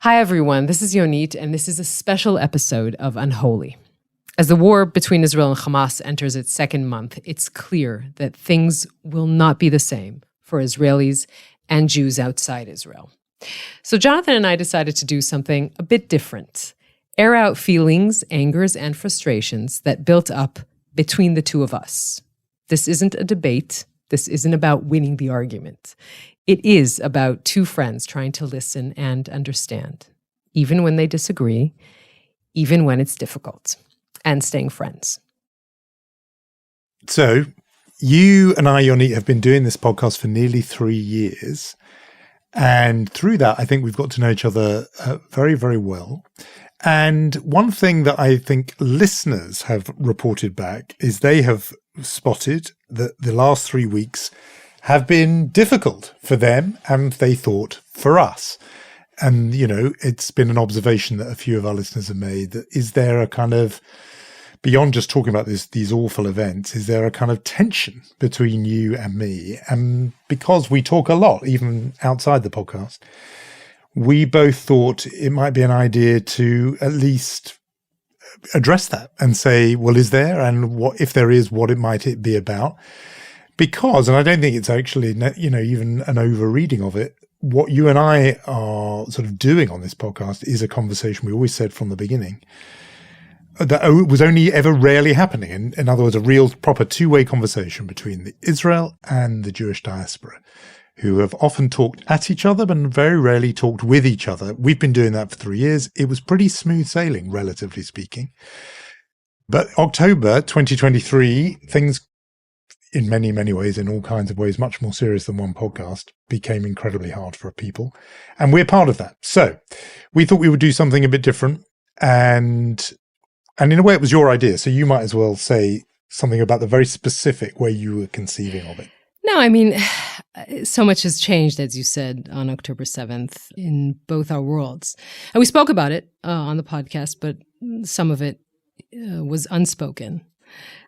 Hi, everyone. This is Yonit, and this is a special episode of Unholy. As the war between Israel and Hamas enters its second month, it's clear that things will not be the same for Israelis and Jews outside Israel. So Jonathan and I decided to do something a bit different. Air out feelings, angers, and frustrations that built up between the two of us. This isn't a debate. This isn't about winning the argument. It is about two friends trying to listen and understand, even when they disagree, even when it's difficult, and staying friends. So, you and I, Yonit, have been doing this podcast for nearly 3 years. And through that, I think we've got to know each other very, very well. And one thing that I think listeners have reported back is they have spotted that the last 3 weeks have been difficult for them and they thought for us. And, you know, it's been an observation that a few of our listeners have made that is there a kind of, beyond just talking about these awful events, is there a kind of tension between you and me? And because we talk a lot, even outside the podcast, we both thought it might be an idea to at least address that and say, well, is there? And what, if there is, what it might be about? Because, and I don't think it's actually, you know, even an over-reading of it, what you and I are sort of doing on this podcast is a conversation we always said from the beginning that it was only ever rarely happening. In other words, a real proper two-way conversation between Israel and the Jewish diaspora, who have often talked at each other, but very rarely talked with each other. We've been doing that for 3 years. It was pretty smooth sailing, relatively speaking. But October 2023, things in many, many ways, in all kinds of ways, much more serious than one podcast, became incredibly hard for people. And we're part of that. So we thought we would do something a bit different. And in a way, it was your idea. So you might as well say something about the very specific way you were conceiving of it. No, I mean, so much has changed, as you said, on October 7th in both our worlds. And we spoke about it on the podcast, but some of it was unspoken.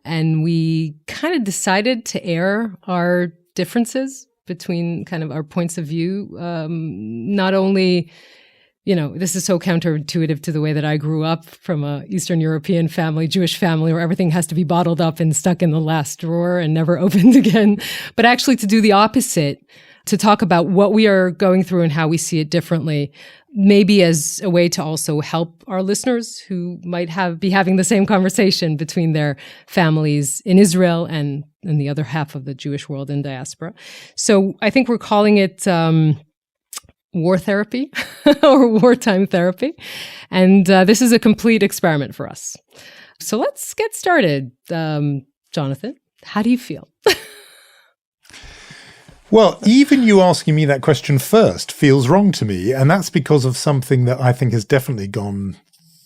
And we kind of decided to air our differences between kind of our points of view. Not only, you know, this is so counterintuitive to the way that I grew up from a Eastern European family, Jewish family, where everything has to be bottled up and stuck in the last drawer and never opened again, but actually to do the opposite, to talk about what we are going through and how we see it differently, maybe as a way to also help our listeners who might be having the same conversation between their families in Israel and in the other half of the Jewish world in diaspora. So I think we're calling it war therapy or wartime therapy. And this is a complete experiment for us. So let's get started. Jonathan, how do you feel? Well, even you asking me that question first feels wrong to me. And that's because of something that I think has definitely gone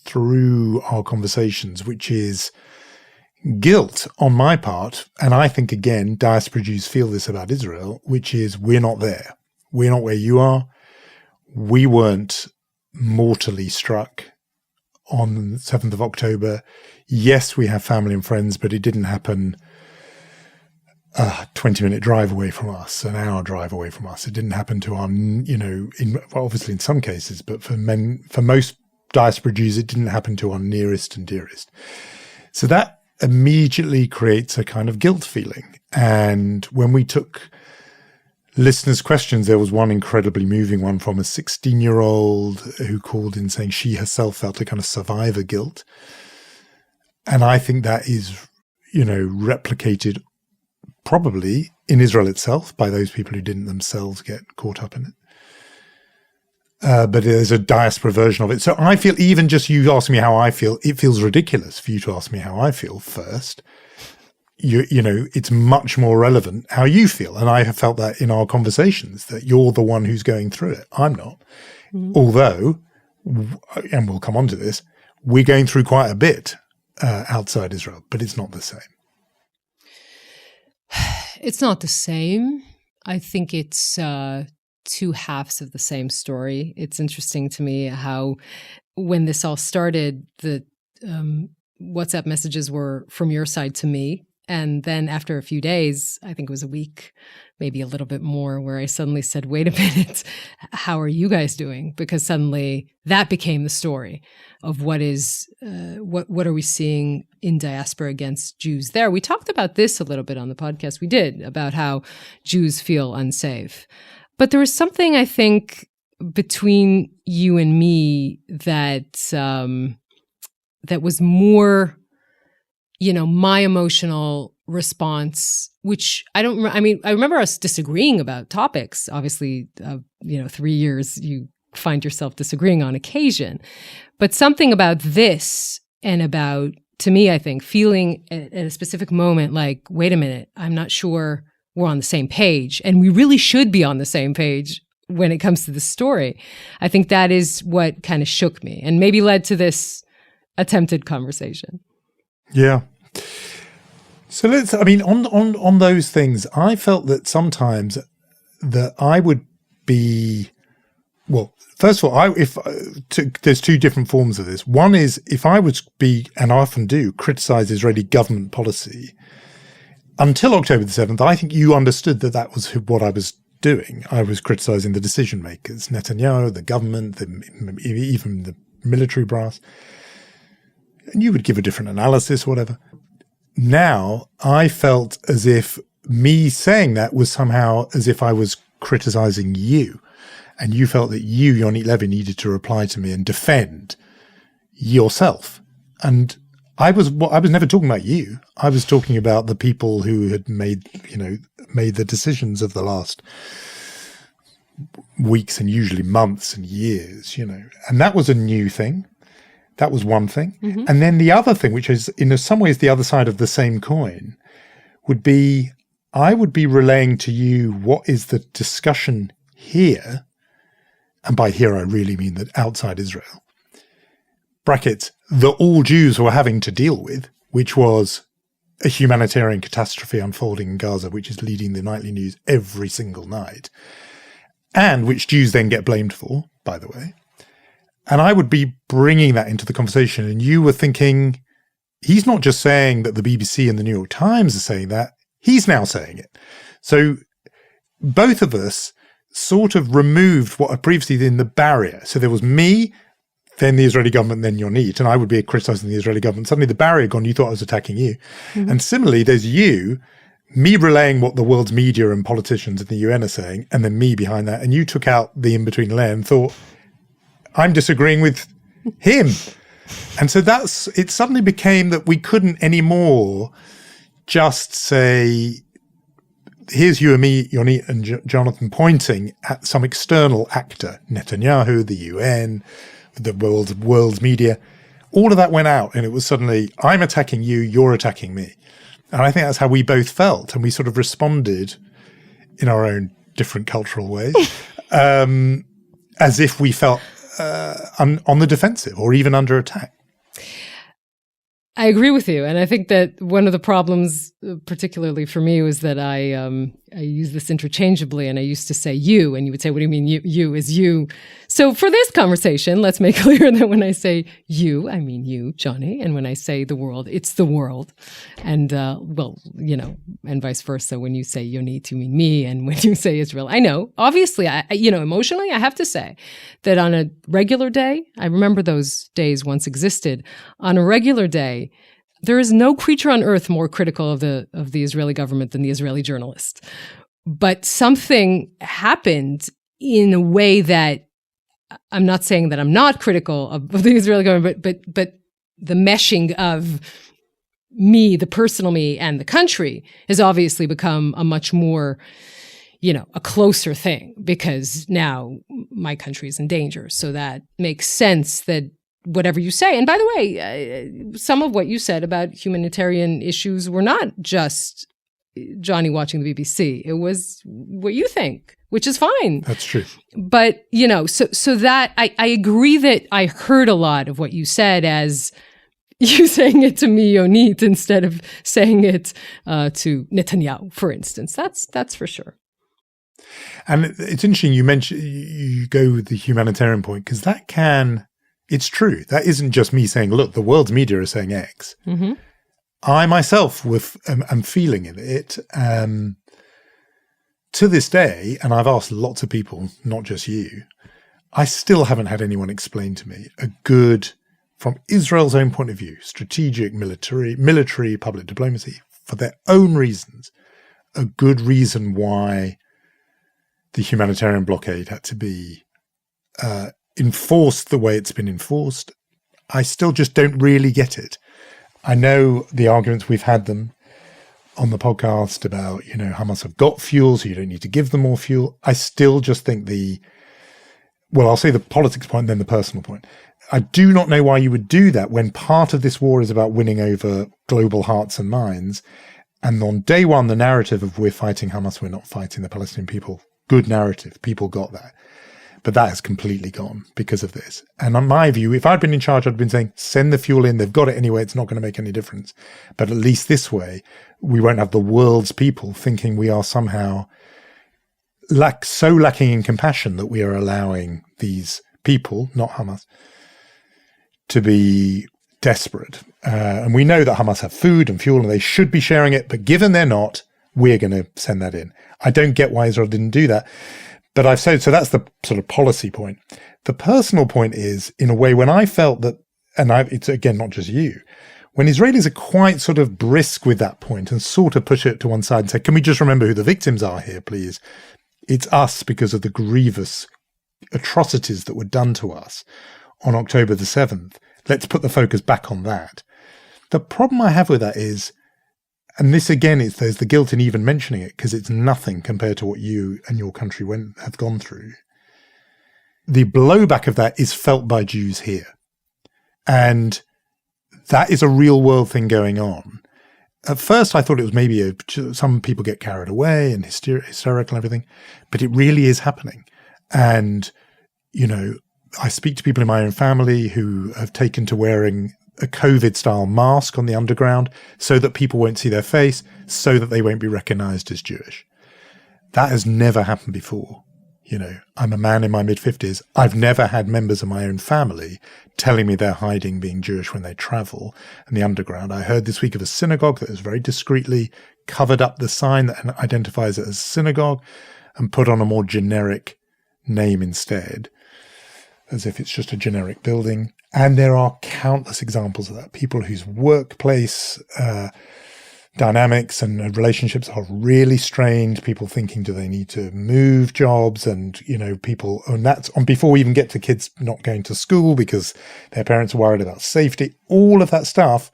through our conversations, which is guilt on my part. And I think, again, diaspora Jews feel this about Israel, which is we're not there. We're not where you are. We weren't mortally struck on the 7th of October. Yes, we have family and friends, but it didn't happen a 20-minute drive away from us, an hour drive away from us. It didn't happen to our, you know, obviously in some cases, but for most diaspora Jews, it didn't happen to our nearest and dearest. So that immediately creates a kind of guilt feeling. And when we took listeners' questions, there was one incredibly moving one from a 16-year-old who called in saying she herself felt a kind of survivor guilt. And I think that is, you know, replicated probably in Israel itself by those people who didn't themselves get caught up in it. But there's a diaspora version of it. So I feel, even just you asking me how I feel, it feels ridiculous for you to ask me how I feel first. You know, it's much more relevant how you feel. And I have felt that in our conversations, that you're the one who's going through it. I'm not. Mm-hmm. Although, and we'll come on to this, we're going through quite a bit outside Israel, but it's not the same. It's not the same. I think it's two halves of the same story. It's interesting to me how when this all started, the WhatsApp messages were from your side to me, And then after a few days, I think it was a week, maybe a little bit more, where I suddenly said, wait a minute, how are you guys doing? Because suddenly that became the story of what are we seeing in diaspora against Jews there. We talked about this a little bit on the podcast we did, about how Jews feel unsafe. But there was something, I think, between you and me that that was more, my emotional response, which I remember us disagreeing about topics. Obviously, 3 years, you find yourself disagreeing on occasion. But something about this and about, to me, I think, feeling at a specific moment like, wait a minute, I'm not sure we're on the same page. And we really should be on the same page when it comes to the story. I think that is what kind of shook me and maybe led to this attempted conversation. Yeah. So on those things, I felt that sometimes that I would be, well, first of all, there's two different forms of this. One is if I would be, and I often do, criticize Israeli government policy, until October the 7th, I think you understood that that was what I was doing. I was criticizing the decision makers, Netanyahu, the government, even the military brass. And you would give a different analysis, whatever. Now, I felt as if me saying that was somehow as if I was criticizing you. And you felt that you, Yonit Levy, needed to reply to me and defend yourself. And I was never talking about you. I was talking about the people who had made the decisions of the last weeks and usually months and years, And that was a new thing. That was one thing. Mm-hmm. And then the other thing, which is in some ways the other side of the same coin, would be I would be relaying to you what is the discussion here, and by here I really mean that outside Israel, brackets, that all Jews were having to deal with, which was a humanitarian catastrophe unfolding in Gaza, which is leading the nightly news every single night, and which Jews then get blamed for, by the way. And I would be bringing that into the conversation, and you were thinking, he's not just saying that the BBC and the New York Times are saying that, he's now saying it. So both of us sort of removed what had previously been the barrier. So there was me, then the Israeli government, then Yonit, and I would be criticizing the Israeli government. Suddenly the barrier gone, you thought I was attacking you. Mm-hmm. And similarly, there's you, me relaying what the world's media and politicians in the UN are saying, and then me behind that. And you took out the in-between layer and thought, I'm disagreeing with him. And so it suddenly became that we couldn't anymore just say, here's you and me, Yonit and Jonathan, pointing at some external actor, Netanyahu, the UN, the world's media. All of that went out, and it was suddenly, I'm attacking you, you're attacking me. And I think that's how we both felt, and we sort of responded in our own different cultural ways, as if we felt on the defensive or even under attack. I agree with you. And I think that one of the problems, particularly for me, was that I use this interchangeably, and I used to say you, and you would say, what do you mean you is you? So for this conversation, let's make clear that when I say you, I mean you, Johnny. And when I say the world, it's the world. And, and vice versa. When you say Yonit, you mean me. And when you say Israel, I know, obviously, emotionally, I have to say that on a regular day, I remember those days once existed. On a regular day, there is no creature on earth more critical of the Israeli government than the Israeli journalist. But something happened in a way that I'm not saying that I'm not critical of the Israeli government, but the meshing of me, the personal me, and the country has obviously become a much more, a closer thing, because now my country is in danger. So that makes sense that whatever you say, and by the way, some of what you said about humanitarian issues were not just Johnny watching the BBC. It was what you think, which is fine. That's true. But, so that I agree that I heard a lot of what you said as you saying it to me, Yonit, instead of saying it to Netanyahu, for instance. That's for sure. And it's interesting you go with the humanitarian point, because it's true. That isn't just me saying, look, the world's media are saying X. Mm-hmm. I myself am feeling it. To this day, and I've asked lots of people, not just you, I still haven't had anyone explain to me a good, from Israel's own point of view, strategic, military, public diplomacy, for their own reasons, a good reason why the humanitarian blockade had to be enforced the way it's been enforced. I still just don't really get it. I know the arguments, we've had them on the podcast about, Hamas have got fuel, so you don't need to give them more fuel. I still just think I'll say the politics point, then the personal point. I do not know why you would do that when part of this war is about winning over global hearts and minds. And on day one, the narrative of we're fighting Hamas, we're not fighting the Palestinian people. Good narrative. People got that. But that has completely gone because of this. And on my view, if I'd been in charge, I'd been saying, send the fuel in. They've got it anyway. It's not going to make any difference. But at least this way, we won't have the world's people thinking we are somehow so lacking in compassion that we are allowing these people, not Hamas, to be desperate. And we know that Hamas have food and fuel and they should be sharing it. But given they're not, we're going to send that in. I don't get why Israel didn't do that. But I've said, so that's the sort of policy point. The personal point is, in a way, when I felt that, it's again, not just you, when Israelis are quite sort of brisk with that point and sort of push it to one side and say, can we just remember who the victims are here, please? It's us because of the grievous atrocities that were done to us on October the 7th. Let's put the focus back on that. The problem I have with that is, and this again, there's the guilt in even mentioning it because it's nothing compared to what you and your country have gone through. The blowback of that is felt by Jews here. And that is a real world thing going on. At first, I thought it was maybe some people get carried away and hysterical and everything, but it really is happening. And, I speak to people in my own family who have taken to wearing a COVID-style mask on the underground so that people won't see their face, so that they won't be recognized as Jewish. That has never happened before. I'm a man in my mid-50s. I've never had members of my own family telling me they're hiding being Jewish when they travel in the underground. I heard this week of a synagogue that has very discreetly covered up the sign that identifies it as a synagogue and put on a more generic name instead, as if it's just a generic building. And there are countless examples of that. People whose workplace dynamics and relationships are really strained. People thinking, do they need to move jobs? And, people, and that's on before we even get to kids not going to school because their parents are worried about safety. All of that stuff,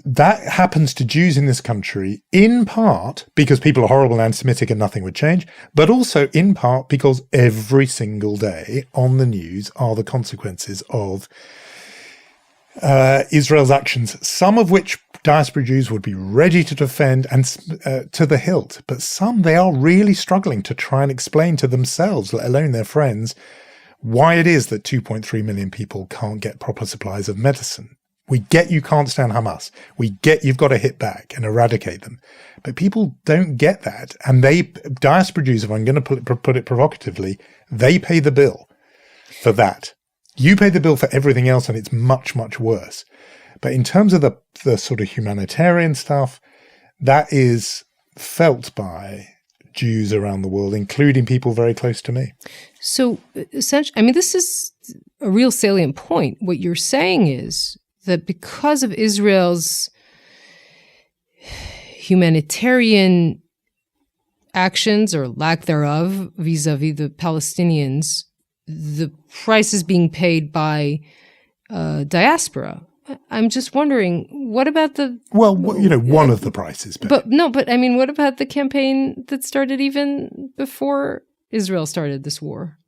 that happens to Jews in this country, in part because people are horrible and anti-Semitic and nothing would change, but also in part because every single day on the news are the consequences of Israel's actions, some of which diaspora Jews would be ready to defend and to the hilt, but some they are really struggling to try and explain to themselves, let alone their friends, why it is that 2.3 million people can't get proper supplies of medicine. We get you can't stand Hamas. We get you've got to hit back and eradicate them. But people don't get that. And diaspora Jews, if I'm going to put it provocatively, they pay the bill for that. You pay the bill for everything else, and it's much, much worse. But in terms of the sort of humanitarian stuff, that is felt by Jews around the world, including people very close to me. So essentially, this is a real salient point. What you're saying is that because of Israel's humanitarian actions or lack thereof vis-a-vis the Palestinians, the price is being paid by diaspora. I'm just wondering, what about the... Well, one of the prices. But what about the campaign that started even before Israel started this war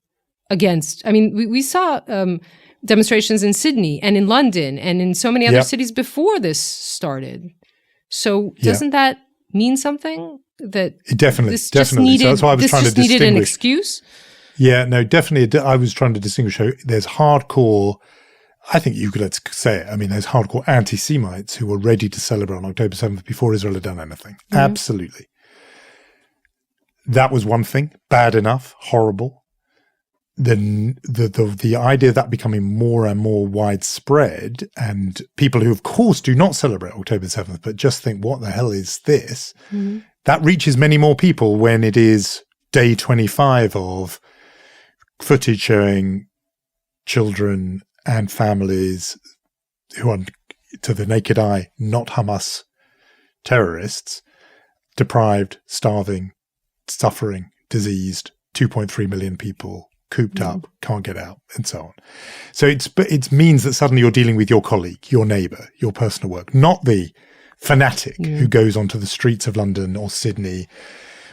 against... we saw demonstrations in Sydney and in London and in so many other cities before this started. So doesn't that mean something? That it definitely. So that's why I was trying to distinguish. This needed an excuse? Yeah, no, definitely. I was trying to distinguish. There's hardcore, I think you could let's say it. There's hardcore anti-Semites who were ready to celebrate on October 7th before Israel had done anything. Mm-hmm. Absolutely. That was one thing. Bad enough. Horrible. the idea of that becoming more and more widespread, and people who, of course, do not celebrate October 7th, but just think, what the hell is this? Mm-hmm. That reaches many more people when it is day 25 of footage showing children and families who are, to the naked eye, not Hamas terrorists, deprived, starving, suffering, diseased, 2.3 million people cooped up, can't get out, and so on. So it means that suddenly you're dealing with your colleague, your neighbour, your personal work, not the fanatic who goes onto the streets of London or Sydney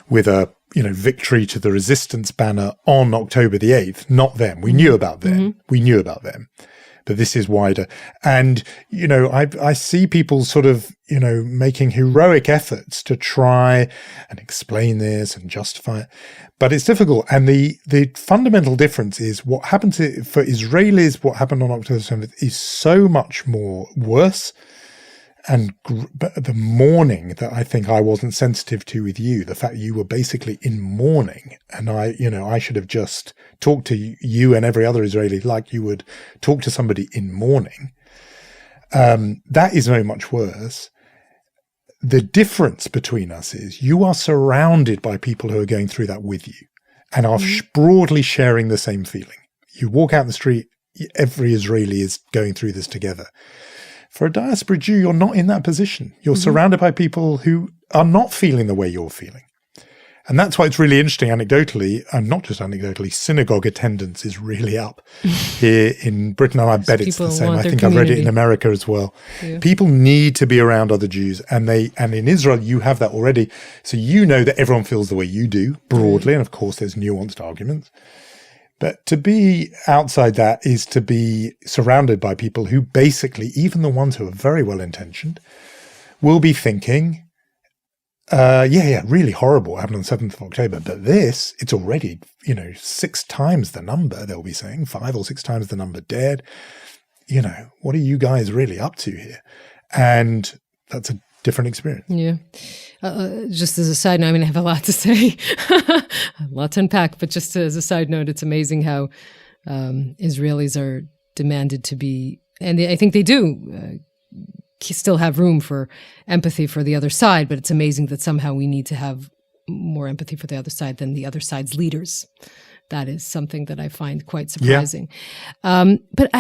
with a victory to the resistance banner on October the 8th. Not them. We knew about them. Mm-hmm. We knew about them. But this is wider. And, I see people sort of, making heroic efforts to try and explain this and justify it. But it's difficult. And the fundamental difference is what happened for Israelis, what happened on October 7th is so much more worse. And the mourning that I think I wasn't sensitive to with you, the fact that you were basically in mourning, and I should have just talked to you and every other Israeli like you would talk to somebody in mourning. That is very much worse. The difference between us is you are surrounded by people who are going through that with you and are broadly sharing the same feeling. You walk out the street, every Israeli is going through this together. For a diaspora Jew, you're not in that position. You're surrounded by people who are not feeling the way you're feeling. And that's why it's really interesting anecdotally, and not just anecdotally, synagogue attendance is really up here in Britain. And I bet it's the same. I think I've read it in America as well. Yeah. People need to be around other Jews. And in Israel, you have that already. So you know that everyone feels the way you do broadly. And of course, there's nuanced arguments. But to be outside that is to be surrounded by people who basically, even the ones who are very well-intentioned, will be thinking, really horrible what happened on the 7th of October. But this, it's already, 6 times the number, they'll be saying, 5 or 6 times the number dead. What are you guys really up to here? And that's a different experience. Yeah. Just as a side note, I have a lot to say, a lot to unpack, but just as a side note, it's amazing how Israelis are demanded to be, and I think they do still have room for empathy for the other side, but it's amazing that somehow we need to have more empathy for the other side than the other side's leaders. That is something that I find quite surprising. Yeah. But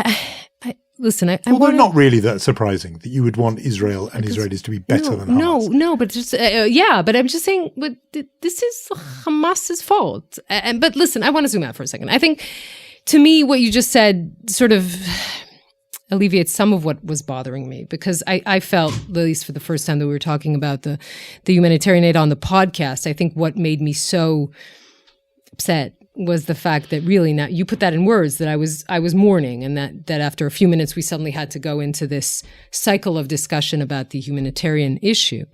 listen, although not really that surprising that you would want Israel and Israelis to be better than Hamas. No, but just but I'm just saying, but this is Hamas's fault. But listen, I want to zoom out for a second. I think, to me, what you just said sort of alleviates some of what was bothering me, because I felt, at least for the first time that we were talking about the humanitarian aid on the podcast, I think what made me so upset was the fact that really now you put that in words, that I was mourning, and that after a few minutes we suddenly had to go into this cycle of discussion about the humanitarian issue.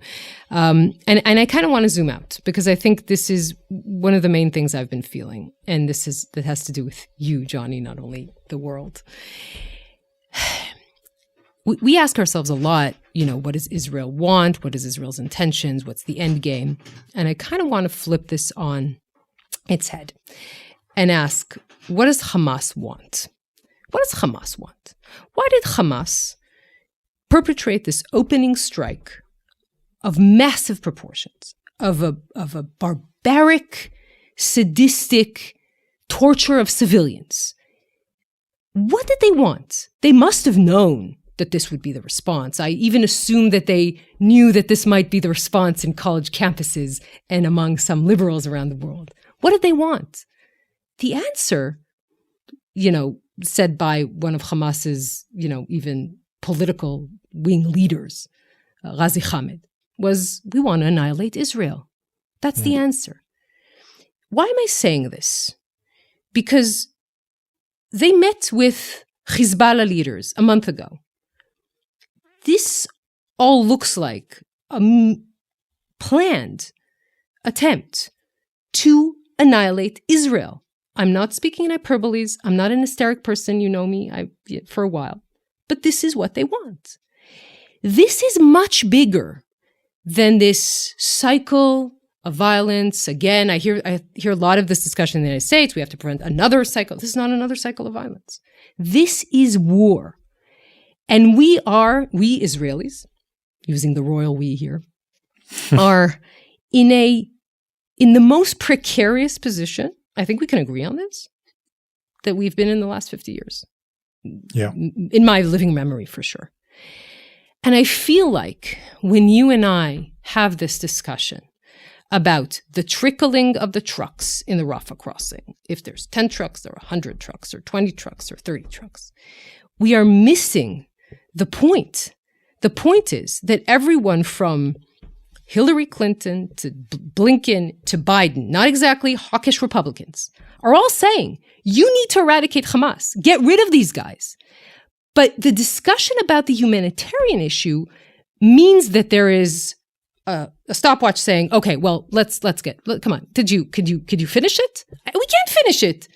And I kind of want to zoom out, because I think this is one of the main things I've been feeling. And that has to do with you, Johnny, not only the world. We ask ourselves a lot, what does Israel want? What is Israel's intentions? What's the end game? And I kind of want to flip this on its head and ask, what does Hamas want? What does Hamas want? Why did Hamas perpetrate this opening strike of massive proportions, of a barbaric, sadistic torture of civilians? What did they want? They must have known that this would be the response. I even assume that they knew that this might be the response in college campuses and among some liberals around the world. What did they want? The answer, said by one of Hamas's, even political wing leaders, Ghazi Hamid, was, we want to annihilate Israel. That's the answer. Why am I saying this? Because they met with Hezbollah leaders a month ago. This all looks like a planned attempt to annihilate Israel. I'm not speaking in hyperboles. I'm not an hysteric person. You know me for a while. But this is what they want. This is much bigger than this cycle of violence. Again, I hear a lot of this discussion in the United States. We have to prevent another cycle. This is not another cycle of violence. This is war. And we Israelis, using the royal we here, are in the most precarious position, I think we can agree on this, that we've been in the last 50 years. Yeah. In my living memory, for sure. And I feel like when you and I have this discussion about the trickling of the trucks in the Rafah crossing, if there's 10 trucks or 100 trucks or 20 trucks or 30 trucks, we are missing the point. The point is that everyone from Hillary Clinton to Blinken to Biden, not exactly hawkish Republicans, are all saying, you need to eradicate Hamas. Get rid of these guys. But the discussion about the humanitarian issue means that there is a stopwatch saying, okay, well, come on. Could you finish it? We can't finish it.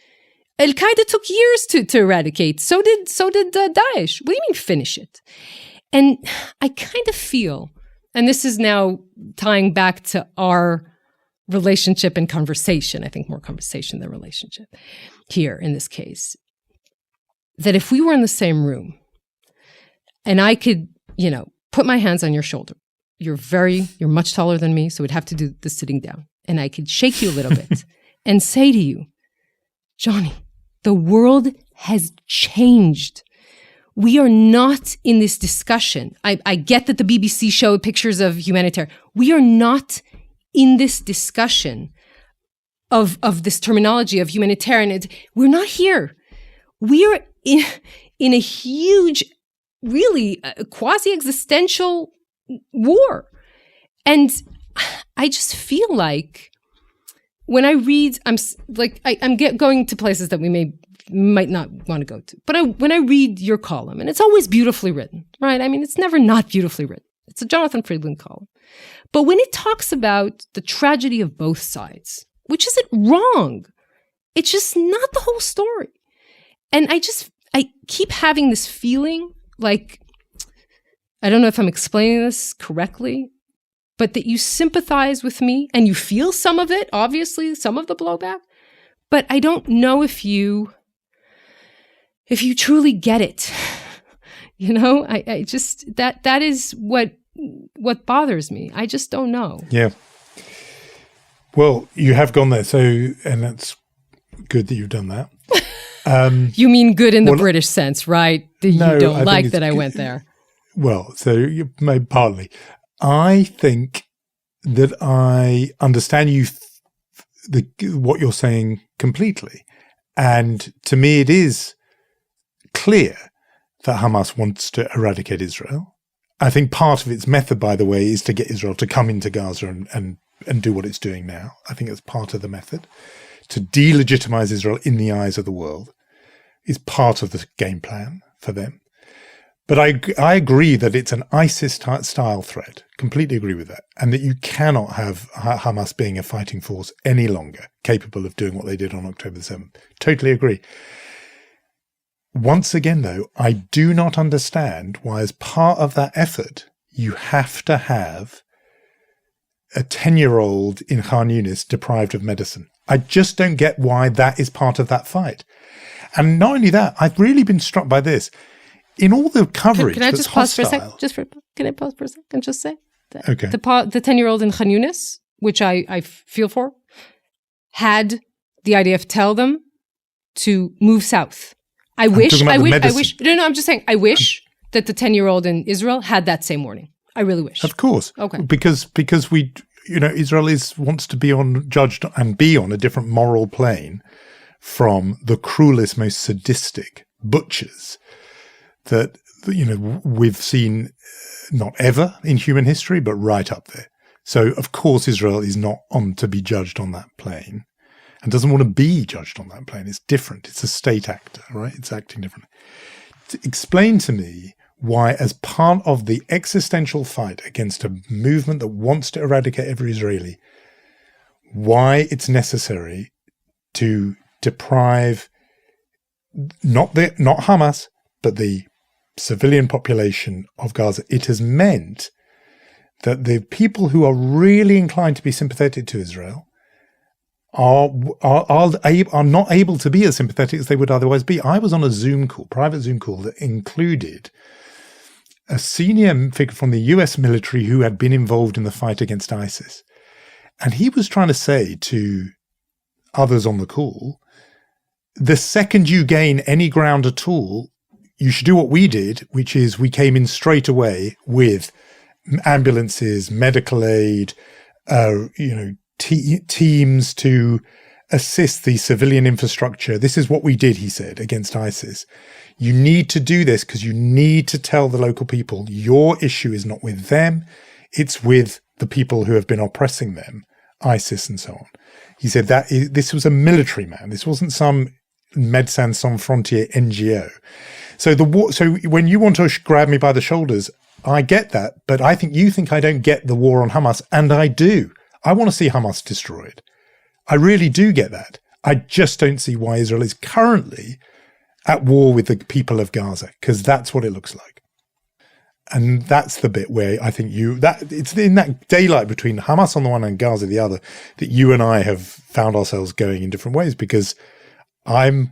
Al-Qaeda took years to eradicate. So did Daesh. What do you mean finish it? And I kind of feel, and this is now tying back to our relationship and conversation, I think more conversation than relationship here in this case, that if we were in the same room and I could, put my hands on your shoulder, you're much taller than me, so we'd have to do the sitting down, and I could shake you a little bit and say to you, Johnny, the world has changed. We are not in this discussion. I get that the BBC showed pictures of humanitarian. We are not in this discussion of this terminology of humanitarian. We're not here. We are in a huge, really quasi-existential war. And I just feel like when I read, I'm going to places that we might not want to go to. But when I read your column, and it's always beautifully written, right? I mean, it's never not beautifully written. It's a Jonathan Friedland column. But when it talks about the tragedy of both sides, which isn't wrong, it's just not the whole story. And I keep having this feeling like, I don't know if I'm explaining this correctly, but that you sympathize with me and you feel some of it, obviously, some of the blowback. But I don't know if you truly get it. I just, that is what bothers me. I just don't know. Yeah. Well, you have gone there. And that's good that you've done that. You mean good in the British sense, right? That you don't like that I went there. Well, so you may partly. I think that I understand what you're saying completely. And to me, it is clear that Hamas wants to eradicate Israel. I think part of its method, by the way, is to get Israel to come into Gaza and do what it's doing now. I think it's part of the method. To delegitimize Israel in the eyes of the world is part of the game plan for them. But I agree that it's an ISIS-style threat. Completely agree with that. And that you cannot have Hamas being a fighting force any longer capable of doing what they did on October the 7th. Totally agree. Once again, though, I do not understand why, as part of that effort, you have to have a 10-year-old in Khan Yunis deprived of medicine. I just don't get why that is part of that fight. And not only that, I've really been struck by this. In all the coverage, can I just pause for a second? Can I pause for a second and just say that okay. The 10-year-old in Khan Yunis, which I feel for, had the IDF tell them to move south. I wish. No, I'm just saying. I wish that the 10-year-old in Israel had that same warning. I really wish. Of course. Okay. Because we, Israel wants to be judged and be on a different moral plane from the cruelest, most sadistic butchers that, we've seen not ever in human history, but right up there. So, of course, Israel is not on to be judged on that plane and doesn't want to be judged on that plane. It's different. It's a state actor, right? It's acting differently. Explain to me why, as part of the existential fight against a movement that wants to eradicate every Israeli, why it's necessary to deprive not Hamas, but the civilian population of Gaza. It has meant that the people who are really inclined to be sympathetic to Israel are not able to be as sympathetic as they would otherwise be. I was on a Zoom call, private Zoom call, that included a senior figure from the US military who had been involved in the fight against ISIS. And he was trying to say to others on the call, the second you gain any ground at all, you should do what we did, which is we came in straight away with ambulances, medical aid, teams to assist the civilian infrastructure. This is what we did, he said, against ISIS. You need to do this because you need to tell the local people your issue is not with them, it's with the people who have been oppressing them, ISIS and so on. He said that this was a military man. This wasn't some Médecins Sans Frontières NGO. So when you want to grab me by the shoulders, I get that, but I think you think I don't get the war on Hamas, and I do. I want to see Hamas destroyed. I really do get that. I just don't see why Israel is currently at war with the people of Gaza, because that's what it looks like. And that's the bit where I think it's in that daylight between Hamas on the one and Gaza the other that you and I have found ourselves going in different ways, because I'm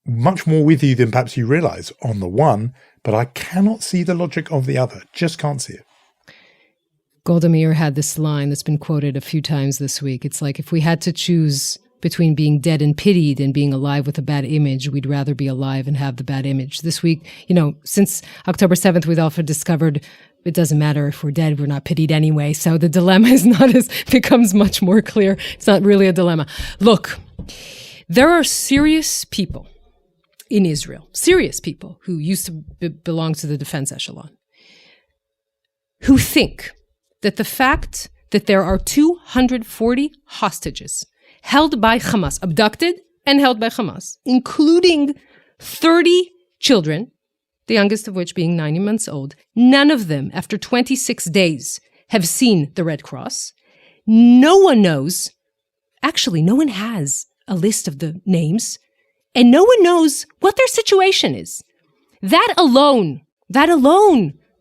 much more with you than perhaps you realize on the one, but I cannot see the logic of the other. Just can't see it. Golda Meir had this line that's been quoted a few times this week. It's like, if we had to choose between being dead and pitied and being alive with a bad image, we'd rather be alive and have the bad image. This week, since October 7th, we've also discovered it doesn't matter if we're dead, we're not pitied anyway. So the dilemma becomes much more clear. It's not really a dilemma. Look, there are serious people in Israel, serious people who used to belong to the defense echelon, who think that the fact that there are 240 hostages held by Hamas, abducted and held by Hamas, including 30 children, the youngest of which being 90 months old, none of them, after 26 days, have seen the Red Cross. No one knows, actually, no one has a list of the names, and no one knows what their situation is. That alone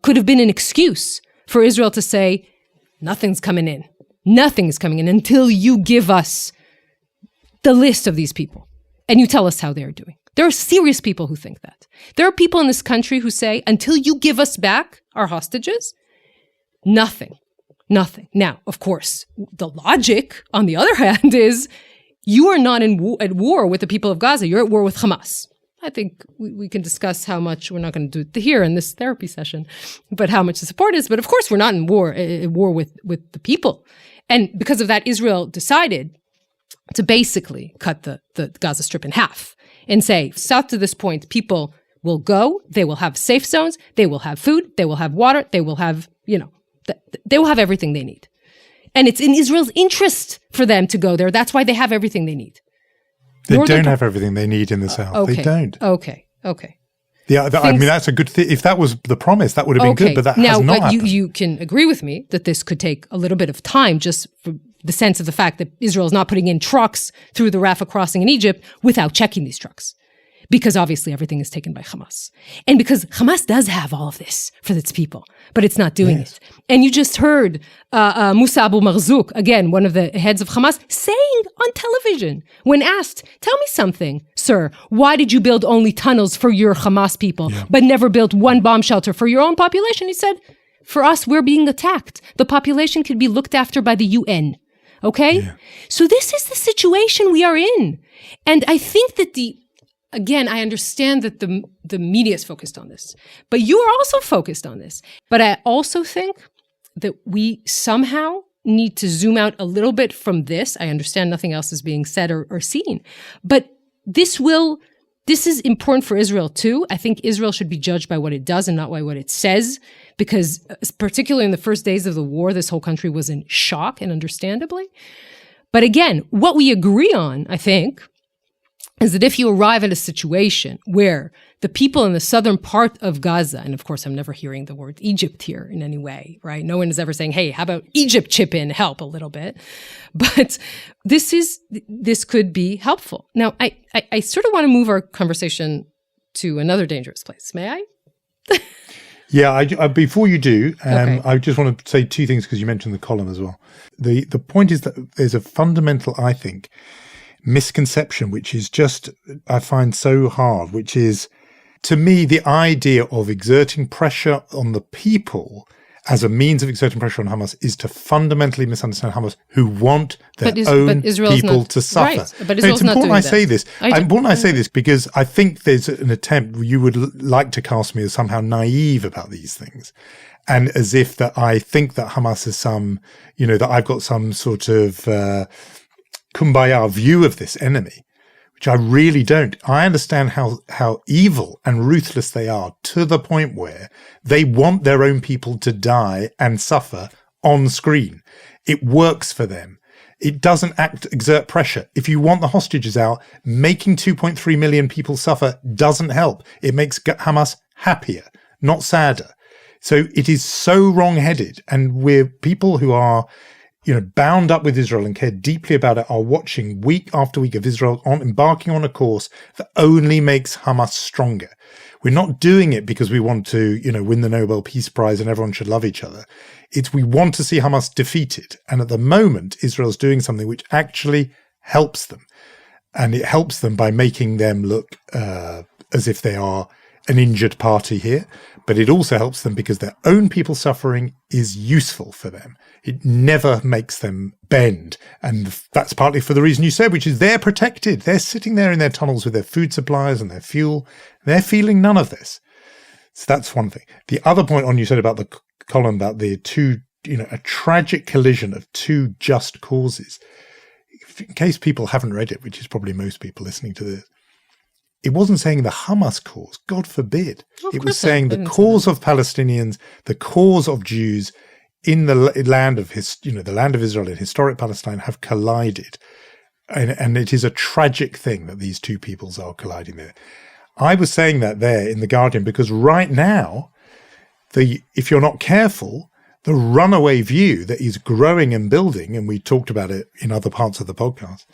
could have been an excuse for Israel to say, nothing's coming in. Nothing's coming in until you give us the list of these people and you tell us how they're doing. There are serious people who think that. There are people in this country who say, until you give us back our hostages, nothing. Now, of course, the logic, on the other hand, is you are not at war with the people of Gaza. You're at war with Hamas. I think we can discuss how much, we're not going to do it here in this therapy session, but how much the support is. But of course, we're not in war with the people. And because of that, Israel decided to basically cut the Gaza Strip in half and say, south to this point, people will go, they will have safe zones, they will have food, they will have water, they will have, they will have everything they need. And it's in Israel's interest for them to go there. That's why they have everything they need. They don't have everything they need in the south. Okay. They don't. Okay. I mean, that's a good thing. If that was the promise, that would have been good, but that has not happened. You can agree with me that this could take a little bit of time, just for the sense of the fact that Israel is not putting in trucks through the Rafah crossing in Egypt without checking these trucks. Because obviously everything is taken by Hamas. And because Hamas does have all of this for its people, but it's not doing it. And you just heard Musa Abu Marzouk, again, one of the heads of Hamas, saying on television, when asked, tell me something, sir, why did you build only tunnels for your Hamas people, but never built one bomb shelter for your own population? He said, for us, we're being attacked. The population could be looked after by the UN. Okay? Yeah. So this is the situation we are in. And I think that again, I understand that the media is focused on this, but you are also focused on this. But I also think that we somehow need to zoom out a little bit from this. I understand nothing else is being said or seen, but this is important for Israel too. I think Israel should be judged by what it does and not by what it says, because particularly in the first days of the war, this whole country was in shock, and understandably. But again, what we agree on, I think, is that if you arrive at a situation where the people in the southern part of Gaza, and of course I'm never hearing the word Egypt here in any way, right? No one is ever saying, hey, how about Egypt chip in, help a little bit? But this could be helpful. Now, I sort of want to move our conversation to another dangerous place. May I? Yeah, before you do, Okay. I just want to say two things because you mentioned the column as well. The point is that there's a fundamental, I think, misconception, which is just, I find so hard, which is, to me, the idea of exerting pressure on the people as a means of exerting pressure on Hamas is to fundamentally misunderstand Hamas, who want their own people to suffer. Right, but And Israel's it's not important doing I that. say this. Important I say this because I think there's an attempt, you would like to cast me as somehow naive about these things. And as if that I think that Hamas is some, that I've got some sort of kumbaya view of this enemy, which I really don't. I understand how evil and ruthless they are, to the point where they want their own people to die and suffer on screen. It works for them. It doesn't exert pressure. If you want the hostages out, making 2.3 million people suffer doesn't help. It makes Hamas happier, not sadder. So it is so wrong-headed. And we're people who are bound up with Israel and care deeply about it, are watching week after week of Israel embarking on a course that only makes Hamas stronger. We're not doing it because we want to, win the Nobel Peace Prize and everyone should love each other. It's we want to see Hamas defeated. And at the moment, Israel's doing something which actually helps them. And it helps them by making them look as if they are an injured party here. But it also helps them because their own people suffering is useful for them. It never makes them bend. And that's partly for the reason you said, which is they're protected. They're sitting there in their tunnels with their food supplies and their fuel. They're feeling none of this. So that's one thing. The other point on you said about the column, about the two, a tragic collision of two just causes. In case people haven't read it, which is probably most people listening to this, it wasn't saying the Hamas cause, God forbid. It was saying the cause of Palestinians, the cause of Jews in the land of the land of Israel in historic Palestine have collided. And it is a tragic thing that these two peoples are colliding there. I was saying that there in The Guardian because right now, if you're not careful, the runaway view that is growing and building, and we talked about it in other parts of the podcast,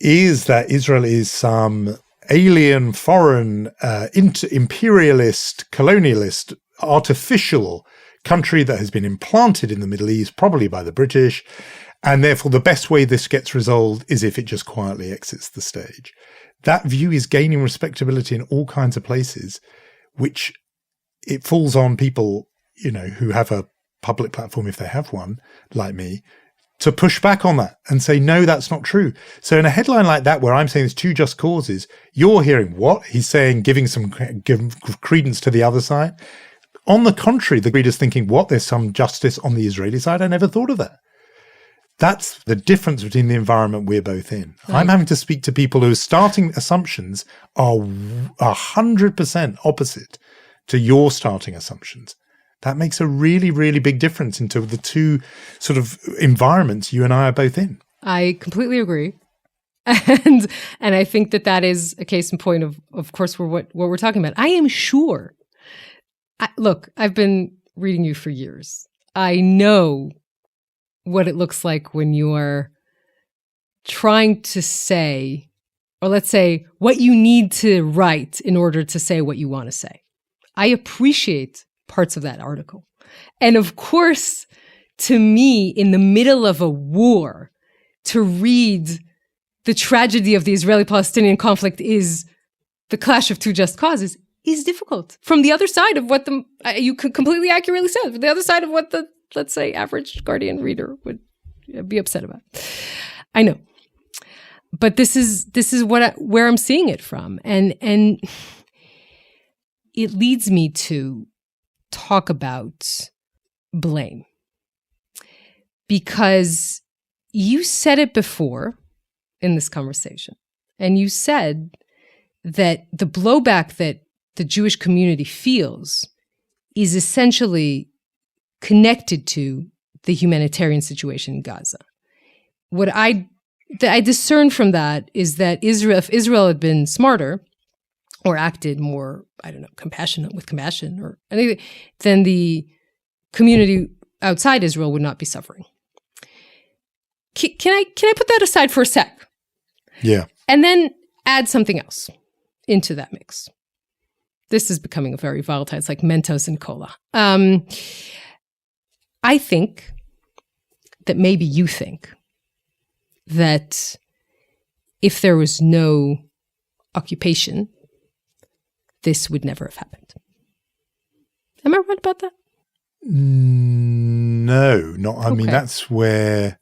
is that Israel is some alien, foreign, imperialist, colonialist, artificial country that has been implanted in the Middle East, probably by the British, and therefore the best way this gets resolved is if it just quietly exits the stage. That view is gaining respectability in all kinds of places, which it falls on people, who have a public platform, if they have one, like me, to push back on that and say, no, that's not true. So in a headline like that, where I'm saying there's two just causes, you're hearing what? He's saying, give credence to the other side. On the contrary, the reader's thinking, what? There's some justice on the Israeli side? I never thought of that. That's the difference between the environment we're both in. Right. I'm having to speak to people whose starting assumptions are 100% opposite to your starting assumptions. That makes a really, really big difference into the two sort of environments you and I are both in. I completely agree. And I think that is a case in point of course, what we're talking about. I am sure. Look, I've been reading you for years. I know what it looks like when you are trying to say, or let's say, what you need to write in order to say what you want to say. I appreciate parts of that article. And of course, to me, in the middle of a war, to read the tragedy of the Israeli-Palestinian conflict is the clash of two just causes is difficult. From the other side of what you completely accurately said, from the other side of what the, let's say, average Guardian reader would be upset about. I know. But this is where I'm seeing it from. And it leads me to talk about blame. Because you said it before in this conversation, and you said that the blowback that the Jewish community feels is essentially connected to the humanitarian situation in Gaza. What I discern from that is that if Israel had been smarter or acted more, compassion or anything, then the community outside Israel would not be suffering. Can I put that aside for a sec? Yeah. And then add something else into that mix. This is becoming a very volatile. It's like Mentos and cola. I think that maybe you think that if there was no occupation, this would never have happened. Am I right about that? No, not. I mean, that's where.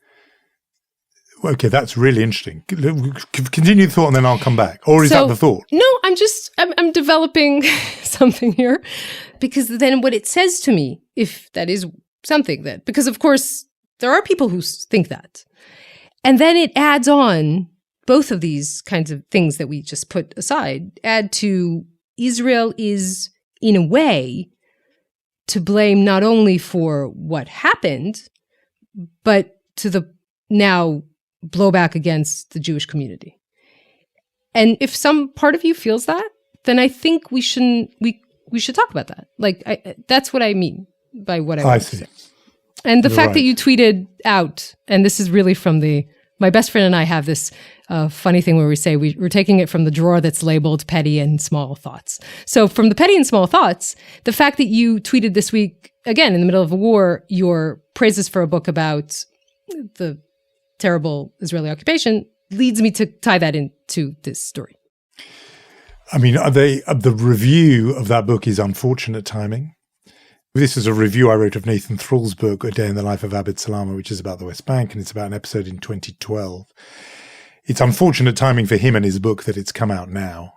Okay, that's really interesting. Continue the thought, and then I'll come back. Or is that the thought? No, I'm developing something here, because then what it says to me, if that is something that, because of course there are people who think that, and then it adds on both of these kinds of things that we just put aside, add to Israel is in a way to blame not only for what happened, but to the now blowback against the Jewish community. And if some part of you feels that, then I think we should talk about that. Like, that's what I mean by what I see. Say. And the fact that you tweeted out, and this is really from my best friend and I have this funny thing where we say we're taking it from the drawer that's labeled petty and small thoughts. So from the petty and small thoughts, the fact that you tweeted this week, again, in the middle of a war, your praises for a book about the terrible Israeli occupation leads me to tie that into this story. I mean, the review of that book is unfortunate timing. This is a review I wrote of Nathan Thrall's book, A Day in the Life of Abed Salama, which is about the West Bank, and it's about an episode in 2012. It's unfortunate timing for him and his book that it's come out now,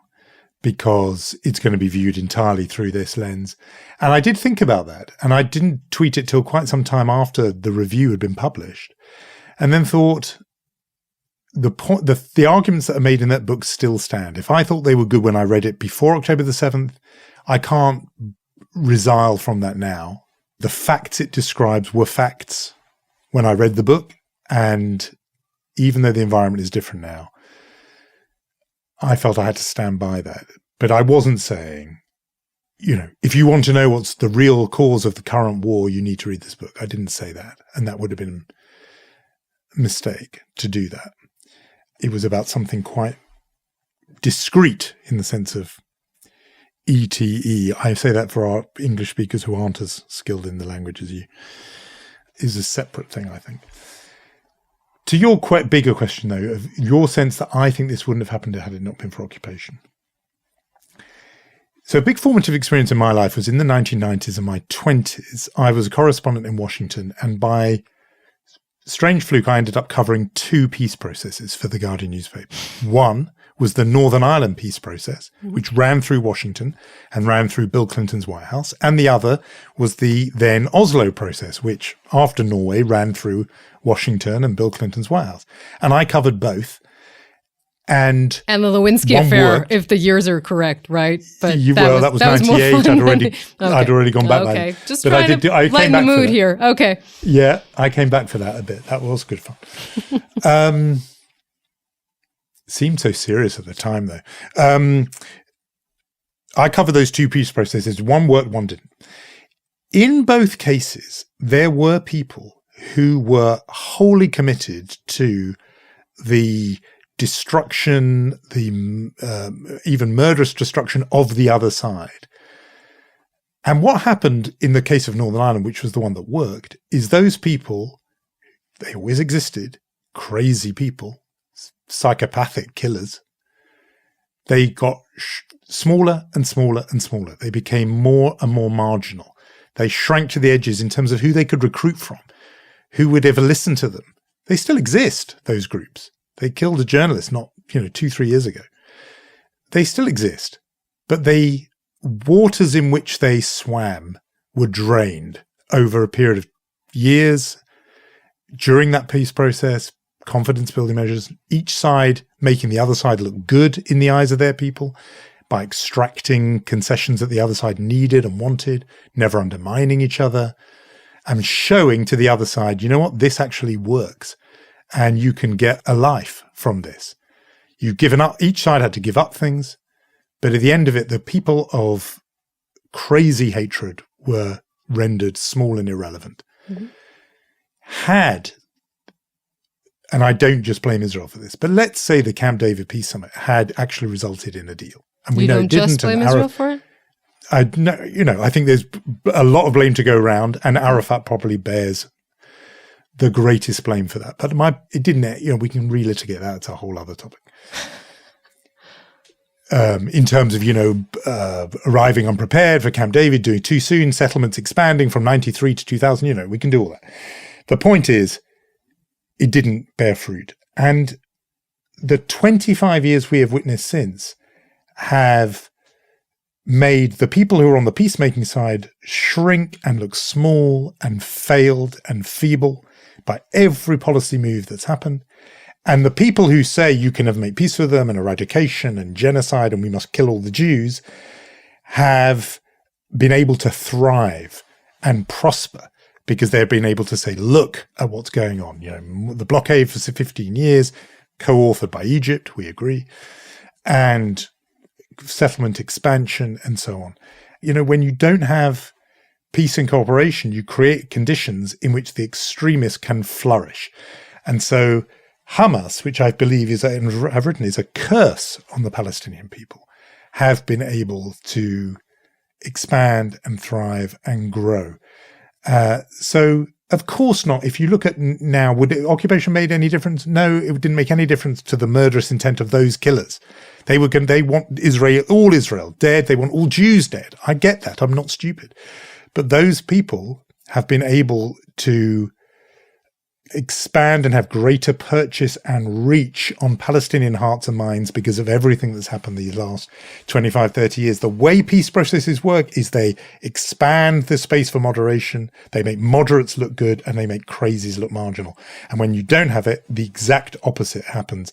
because it's going to be viewed entirely through this lens. And I did think about that, and I didn't tweet it till quite some time after the review had been published, and then thought the arguments that are made in that book still stand. If I thought they were good when I read it before October the 7th, I can't resile from that now. The facts it describes were facts when I read the book, and even though the environment is different now, I felt I had to stand by that. But I wasn't saying, if you want to know what's the real cause of the current war, you need to read this book. I didn't say that, and that would have been a mistake to do that. It was about something quite discrete in the sense of ETE. I say that for our English speakers who aren't as skilled in the language as you, is a separate thing, I think. To your quite bigger question, though, of your sense that I think this wouldn't have happened had it not been for occupation. So a big formative experience in my life was in the 1990s and my 20s. I was a correspondent in Washington, and by strange fluke, I ended up covering two peace processes for the Guardian newspaper. One was the Northern Ireland peace process, which ran through Washington and ran through Bill Clinton's White House. And the other was the then Oslo process, which after Norway ran through Washington and Bill Clinton's White House. And I covered both. And the Lewinsky affair, if the years are correct, right? But that was 98. I'd already gone back. Okay, just trying to lighten the mood here. Okay. Yeah, I came back for that a bit. That was good fun. Seemed so serious at the time, though. I covered those two peace processes. One worked, one didn't. In both cases, there were people who were wholly committed to the destruction, the even murderous destruction of the other side. And what happened in the case of Northern Ireland, which was the one that worked, is those people, they always existed, crazy people, psychopathic killers, they got smaller and smaller and smaller. They became more and more marginal. They shrank to the edges in terms of who they could recruit from, who would ever listen to them. They still exist, those groups. They killed a journalist not, 2-3 years ago. They still exist, but the waters in which they swam were drained over a period of years. During that peace process, confidence building measures, each side making the other side look good in the eyes of their people by extracting concessions that the other side needed and wanted, never undermining each other, and showing to the other side, you know what, this actually works. And you can get a life from this. You've given up, each side had to give up things, but at the end of it, the people of crazy hatred were rendered small and irrelevant. Mm-hmm. And I don't just blame Israel for this, but let's say the Camp David Peace Summit had actually resulted in a deal. And we know it didn't. You don't just blame Israel for it? I think there's a lot of blame to go around, and Arafat probably bears the greatest blame for that. But it didn't, we can relitigate that. It's a whole other topic. In terms of, arriving unprepared for Camp David, doing too soon, settlements expanding from 93 to 2000, we can do all that. The point is, it didn't bear fruit. And the 25 years we have witnessed since have made the people who are on the peacemaking side shrink and look small and failed and feeble by every policy move that's happened. And the people who say you can never make peace with them and eradication and genocide and we must kill all the Jews have been able to thrive and prosper because they've been able to say, look at what's going on. The blockade for 15 years, co-authored by Egypt, we agree, and settlement expansion and so on. When you don't have peace and cooperation, you create conditions in which the extremists can flourish. And so Hamas, which I believe I've written is a curse on the Palestinian people, have been able to expand and thrive and grow. So of course not. If you look at now, would occupation made any difference? No, it didn't make any difference to the murderous intent of those killers. They want all Israel dead. They want all Jews dead. I get that. I'm not stupid. But those people have been able to expand and have greater purchase and reach on Palestinian hearts and minds because of everything that's happened these last 25, 30 years. The way peace processes work is they expand the space for moderation, they make moderates look good, and they make crazies look marginal. And when you don't have it, the exact opposite happens.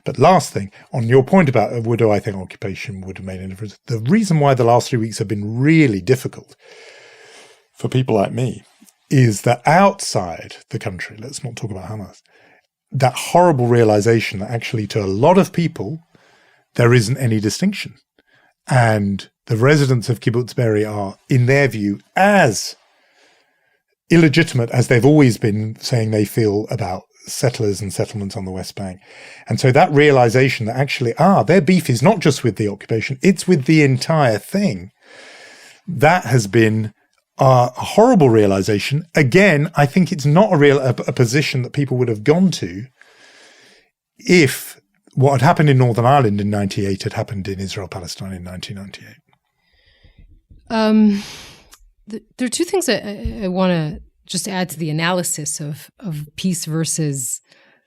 But last thing, on your point about do I think occupation would have made any difference, the reason why the last 3 weeks have been really difficult for people like me is that outside the country, let's not talk about Hamas, that horrible realization that actually to a lot of people, there isn't any distinction. And the residents of Kibbutz Be'eri are, in their view, as illegitimate as they've always been saying they feel about settlers and settlements on the West Bank. And so that realization that actually, their beef is not just with the occupation, it's with the entire thing. That has been a horrible realization. Again, I think it's not a position that people would have gone to if what had happened in Northern Ireland in 98 had happened in Israel-Palestine in 1998. There are two things I want to just add to the analysis of peace versus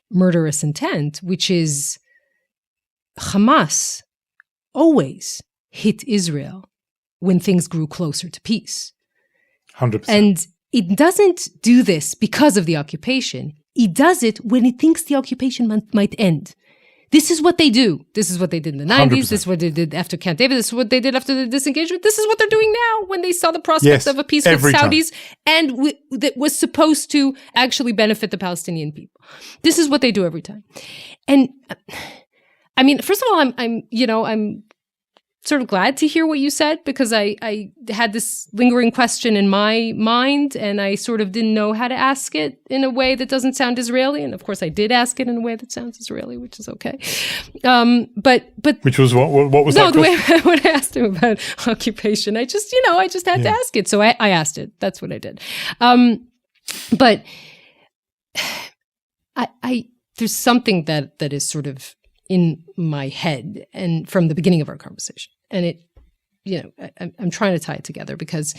murderous intent, which is Hamas always hit Israel when things grew closer to peace. 100%. And it doesn't do this because of the occupation. It does it when it thinks the occupation might end. This is what they do. This is what they did in the 90s. 100%. This is what they did after Camp David. This is what they did after the disengagement. This is what they're doing now when they saw the prospect of a peace with Saudis and that was supposed to actually benefit the Palestinian people. This is what they do every time. And I mean, first of all, I'm sort of glad to hear what you said because I had this lingering question in my mind and I sort of didn't know how to ask it in a way that doesn't sound Israeli. And of course I did ask it in a way that sounds Israeli, which is okay. But which was what was that? No, the way when I asked him about occupation, I just had to ask it. So I asked it. That's what I did. But I there's something that is sort of in my head and from the beginning of our conversation. And I'm trying to tie it together because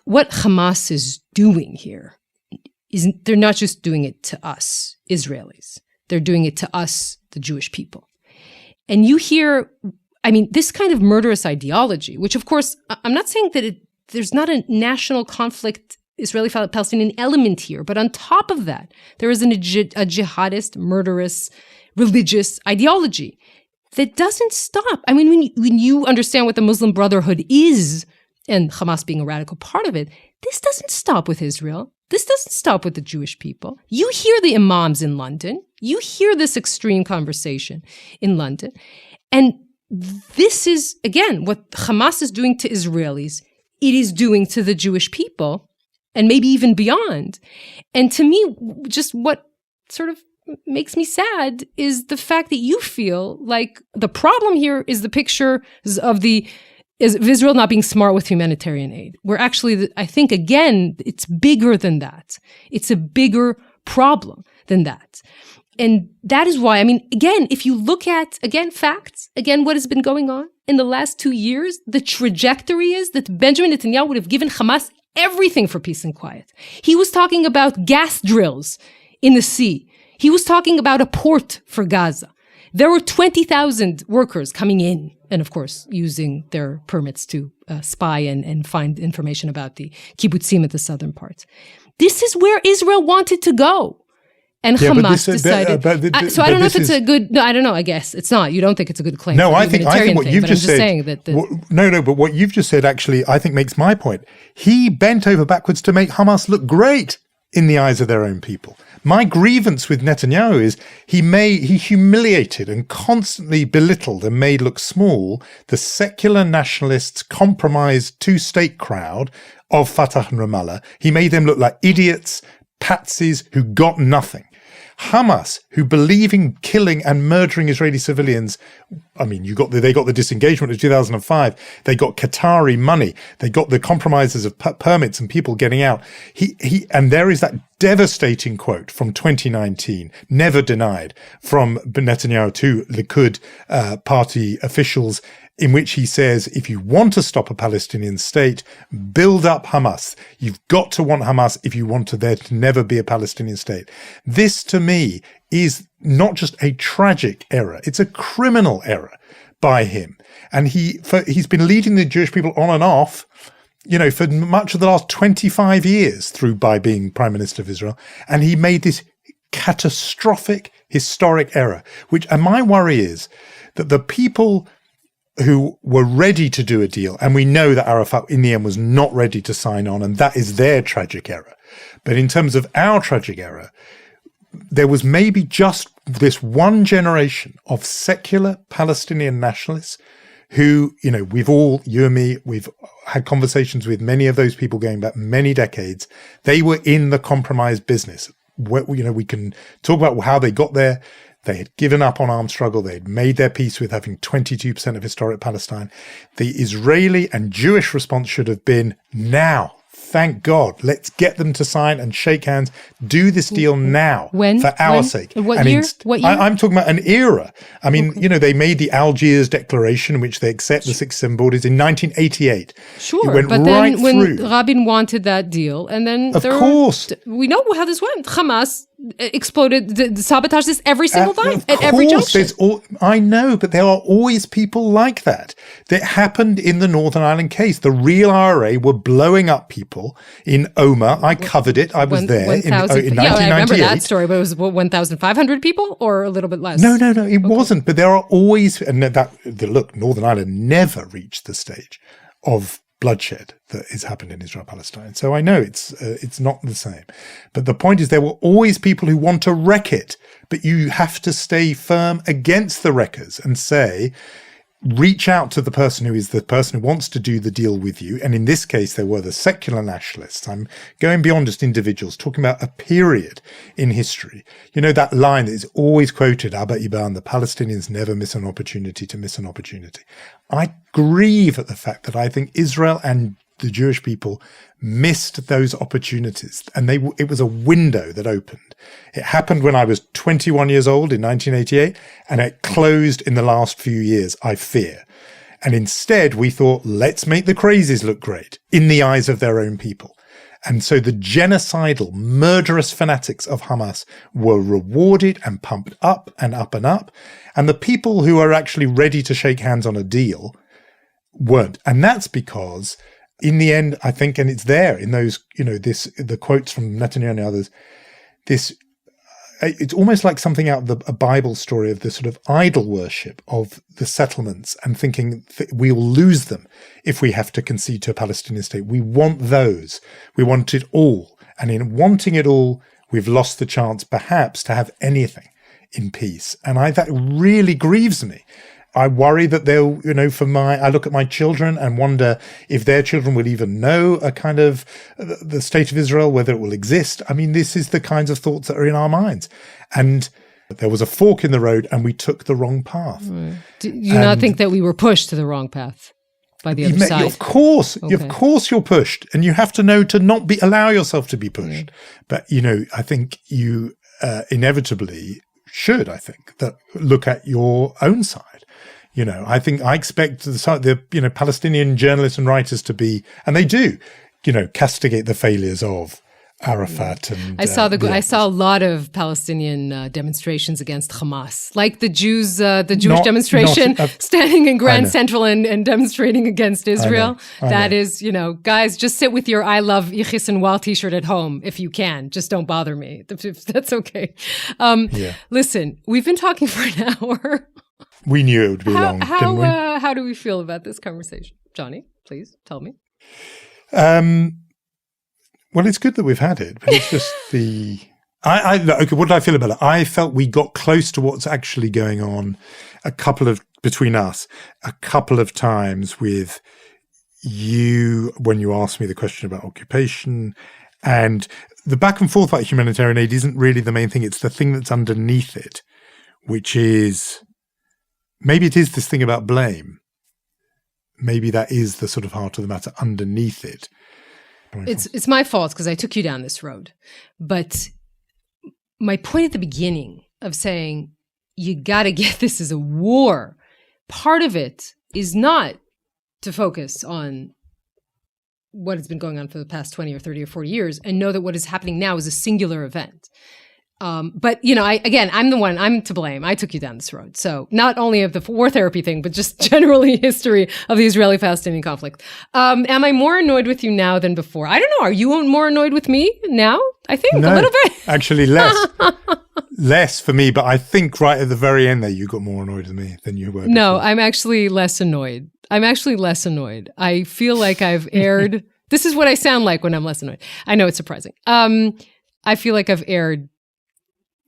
what Hamas is doing here is they're not just doing it to us, Israelis. They're doing it to us, the Jewish people. And you hear, this kind of murderous ideology, which of course, I'm not saying that there's not a national conflict Israeli-Palestinian element here, but on top of that, there is a jihadist, murderous, religious ideology that doesn't stop. When you understand what the Muslim Brotherhood is, and Hamas being a radical part of it, this doesn't stop with Israel. This doesn't stop with the Jewish people. You hear the imams in London. You hear this extreme conversation in London. And this is, again, what Hamas is doing to Israelis, it is doing to the Jewish people, and maybe even beyond. And to me, just what sort of makes me sad is the fact that you feel like the problem here is the pictures of the of Israel not being smart with humanitarian aid. We're actually, I think, again, it's bigger than that. It's a bigger problem than that. And that is why, I mean, again, if you look at, again, facts, again, what has been going on in the last 2 years, the trajectory is that Benjamin Netanyahu would have given Hamas everything for peace and quiet. He was talking about gas drills in the sea. He was talking about a port for Gaza. There were 20,000 workers coming in and, of course, using their permits to spy and find information about the kibbutzim at the southern part. This is where Israel wanted to go. And Hamas decided. So I don't know if it's a good. No, I don't know. I guess it's not. You don't think it's a good claim. No, I think what you've just said. Saying that but what you've just said actually, I think, makes my point. He bent over backwards to make Hamas look great in the eyes of their own people. My grievance with Netanyahu is he humiliated and constantly belittled and made look small the secular nationalists, compromised two-state crowd of Fatah and Ramallah. He made them look like idiots, patsies who got nothing. Hamas, who believe in killing and murdering Israeli civilians, I mean, they got the disengagement of 2005. They got Qatari money. They got the compromises of permits and people getting out. And there is that devastating quote from 2019, never denied, from Netanyahu to Likud party officials, in which he says, if you want to stop a Palestinian state, build up Hamas. You've got to want Hamas if you want there to never be a Palestinian state. This, to me, is not just a tragic error. It's a criminal error by him. And he's been leading the Jewish people on and off, for much of the last 25 years by being Prime Minister of Israel. And he made this catastrophic, historic error, and my worry is that the people who were ready to do a deal, and we know that Arafat in the end was not ready to sign on, and that is their tragic error. But in terms of our tragic error, there was maybe just this one generation of secular Palestinian nationalists who, you and me, we've had conversations with many of those people going back many decades. They were in the compromise business. We can talk about how they got there. They had given up on armed struggle. They had made their peace with having 22% of historic Palestine. The Israeli and Jewish response should have been, now, thank God, let's get them to sign and shake hands, do this deal now for our sake. What year? I'm talking about an era. I mean, they made the Algiers Declaration, in which they accept the six borders in 1988. Sure, it went but right then when through. Rabin wanted that deal, and then of course, we know how this went. Hamas exploded, sabotaged this every single time at every junction. I know, but there are always people like that. That happened in the Northern Ireland case. The real IRA were blowing up people in Omagh. I covered it. I was there in 1998. Yeah, I remember that story, but it was 1,500 people or a little bit less? No, it wasn't. But there are always, Northern Ireland never reached the stage of bloodshed that has happened in Israel-Palestine. So I know it's not the same. But the point is there were always people who want to wreck it, but you have to stay firm against the wreckers and say, reach out to the person who wants to do the deal with you. And in this case, there were the secular nationalists. I'm going beyond just individuals, talking about a period in history. That line that is always quoted, Abba Iban, the Palestinians never miss an opportunity to miss an opportunity. I grieve at the fact that I think Israel and the Jewish people missed those opportunities. And it was a window that opened. It happened when I was 21 years old in 1988, and it closed in the last few years, I fear. And instead, we thought, let's make the crazies look great in the eyes of their own people. And so the genocidal, murderous fanatics of Hamas were rewarded and pumped up and up and up. And the people who are actually ready to shake hands on a deal weren't. And that's because in the end, I think, and it's there in those, the quotes from Netanyahu and others, it's almost like something out of a Bible story of the sort of idol worship of the settlements and thinking that we will lose them if we have to concede to a Palestinian state. We want those. We want it all. And in wanting it all, we've lost the chance perhaps to have anything in peace. And that really grieves me. I worry that they'll, I look at my children and wonder if their children will even know a kind of the state of Israel, whether it will exist. I mean, this is the kinds of thoughts that are in our minds. And there was a fork in the road and we took the wrong path. Right. Do you not think that we were pushed to the wrong path by the other side. Of course, you're pushed, and you have to know to not allow yourself to be pushed. But I think you inevitably should. I think that look at your own side. I think I expect the Palestinian journalists and writers to be, and they do, castigate the failures of Arafat. And I saw a lot of Palestinian demonstrations against Hamas, like the Jewish demonstration standing in Grand Central and demonstrating against Israel. That is, guys, just sit with your "I love Yichis and Wal" t-shirt at home if you can. Just don't bother me. That's okay. Listen, we've been talking for an hour. We knew it would be long, didn't we? How do we feel about this conversation? Johnny, please tell me. Well, it's good that we've had it, but it's just what did I feel about it? I felt we got close to what's actually going on between us a couple of times with you when you asked me the question about occupation, and the back and forth about humanitarian aid isn't really the main thing. It's the thing that's underneath it, which is, maybe it is this thing about blame. Maybe that is the sort of heart of the matter underneath it. It's my fault because I took you down this road. But my point at the beginning of saying you got to get this as a war, part of it is not to focus on what has been going on for the past 20 or 30 or 40 years and know that what is happening now is a singular event. But, I'm to blame. I took you down this road. So not only of the war therapy thing, but just generally history of the Israeli-Palestinian conflict. Am I more annoyed with you now than before? I don't know. Are you more annoyed with me now? I think a little bit. Actually, less. Less for me, but I think right at the very end there, you got more annoyed with me than you were before. No, I'm actually less annoyed. I feel like I've aired. This is what I sound like when I'm less annoyed. I know it's surprising. I feel like I've aired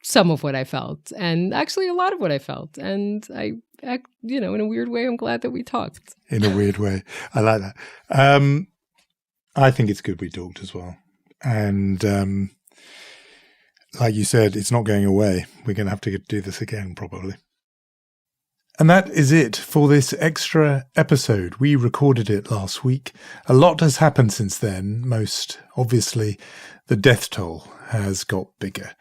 some of what I felt, and actually a lot of what I felt. And in a weird way, I'm glad that we talked. In a weird way. I like that. I think it's good we talked as well. And like you said, it's not going away. We're going to have to do this again, probably. And that is it for this extra episode. We recorded it last week. A lot has happened since then. Most obviously, the death toll has got bigger.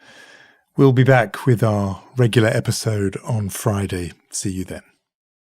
We'll be back with our regular episode on Friday. See you then.